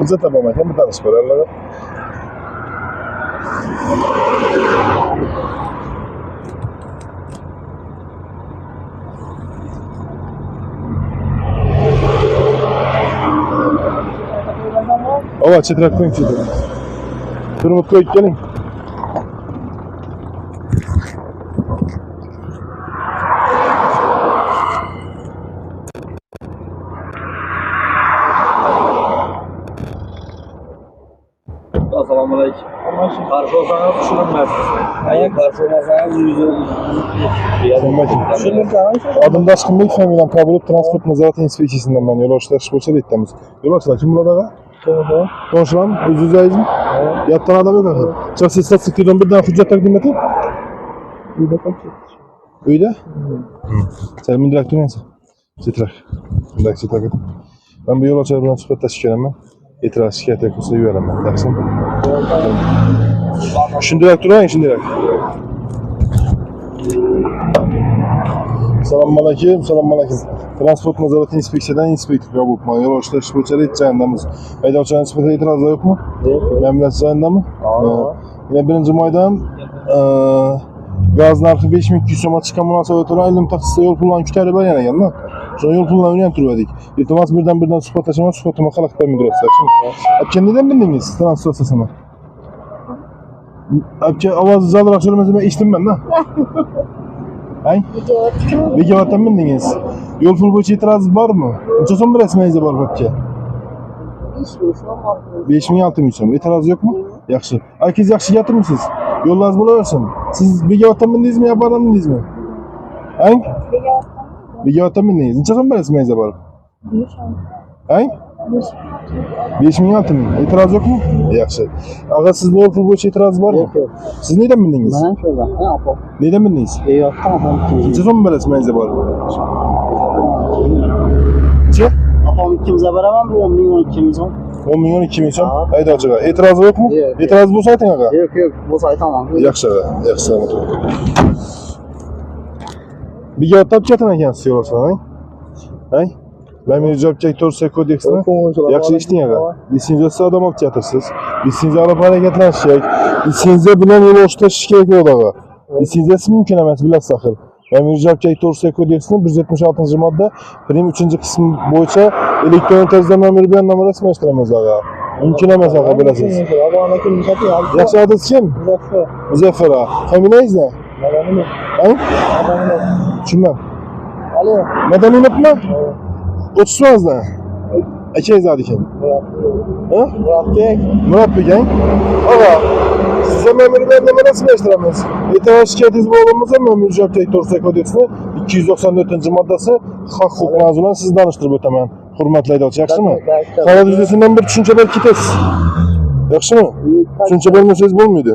Kılca tamam ekan bir tanış bararlar. Ova çetraktan çetin. Durmup koyup gelin. Assalamualaikum. Karşı olsanız düşünülmez. Eğer karşı olmasanız Adım Daşkın Bey, familiyam Kabulut Transport Nazarat İnspeksiyasinden ben yoldaşlar Şıboça deyitimiz. Yoldaşlar kim burada da? Konuşulan, özüzeyizim. Yattan adam yok akı. Şahsi istatistikten birden hüccet takdim etin. Öyle? Sen min direktör neyse? Çetrak. Mindak çetrak edin. Ben bir yoldaşlar buradan sohbet taşık gelem. İtiraz şikayet ekuse yüverem ben. Yaksın. Şimdi direktör var ya, şimdi direktör. Selamünaleyküm, selamünaleyküm. Transport Nazaratı İnspeksiyasidan inspektör Kabul. Yoldaşlar Şıboça deyitcayındamız. Haydavçıların nispeten itirazda yok mu? Memnuniyet cayında mı? Yine 1. maydan gaz narxı 5200 soma çıkan münasebet olan 50 taksiste yol pullarını kütəri var yana yanına. Sonra yol pullarını önem turladık. İltimas birden suhbat açamaz, suhbatıma xalaqdan migrasiya. Şimdi neden bildiniz transport sesini? Abke avazı zalırak söylemesine içtim ben da. Hay? Begevattan bildiniz. Yol pul boyunca itiraz var mı? Uça son bir resmeyize var Abke. 5600 so'm. İtiraz yok mu? Yaxşı. Herkes yaxşı yatırmışsınız. Yollarınız bulaversin. Siz Begevattan bildingizmi, yapardan bildingizmi? Hay? Begevattan bildingiz. Necha so'm berasizmi barib? Hay? 5600. İtiraz yok mu? Yaxşı. Ağa sizin yol pul boyunca itiraz var mı? Yok. Siz neyden bildiniz? Ben şurada. Ne yapalım? Neyden bildiniz? Begevattan apam ikimiz. Necha so'm berasizmi barib? Necha? Apam ikimize beraber mi 10 milyon ikimiz var? 10 milyon 2000 so'm. Haydi açığa. İtirazı yok mu? Yok. İtiraz bulsa ayting ağa. Yok bu sayı tamam. Yaxşı ağa. Yaxşı selamat ol. Bir yottab ketin ekansiz yo'ldan. Hay? Ben Mircap Çektor Kodeksini yaxşı iştin ağa. Lisenziyası adam olib ketirsiz. Lisenziya alib harakatlanish kerak. Lisenziya bilan yo'l o'tkazish kerak bo'ladi ağa. Litsenziyasi mumkin emas, bilasiz axir. Ben Mircap Çektor Kodeksini 176-modda prim 3-qism bo'yicha elektron tarzda nomer bilan nomor rasmiylashtiramiz ağa. Mümkün emas ağa, bilasiz. Yaxshi adres kim? Muzaffar ağa. Familiyangiz ne? Hay? Tushunmam. Alo. Madaniyatmi? O'tishmazda. Akangiz adi kim? Ha? Muratbek, ha? Ağa, size memur bilan nima rasmiylashtiramiz? E'tiroz shikoyatingiz bo'lganmasa, memur Mircap Çektor Kodeksini 294-moddasi haq huquq mavzularni sizni tanishtirib o'taman. Hurmatli haydovchi, yaxshimi? Holat yuzasidan bir tushuncha berib ketasiz. Yaxshimi? Tushuncha bermasangiz bo'lmaydi.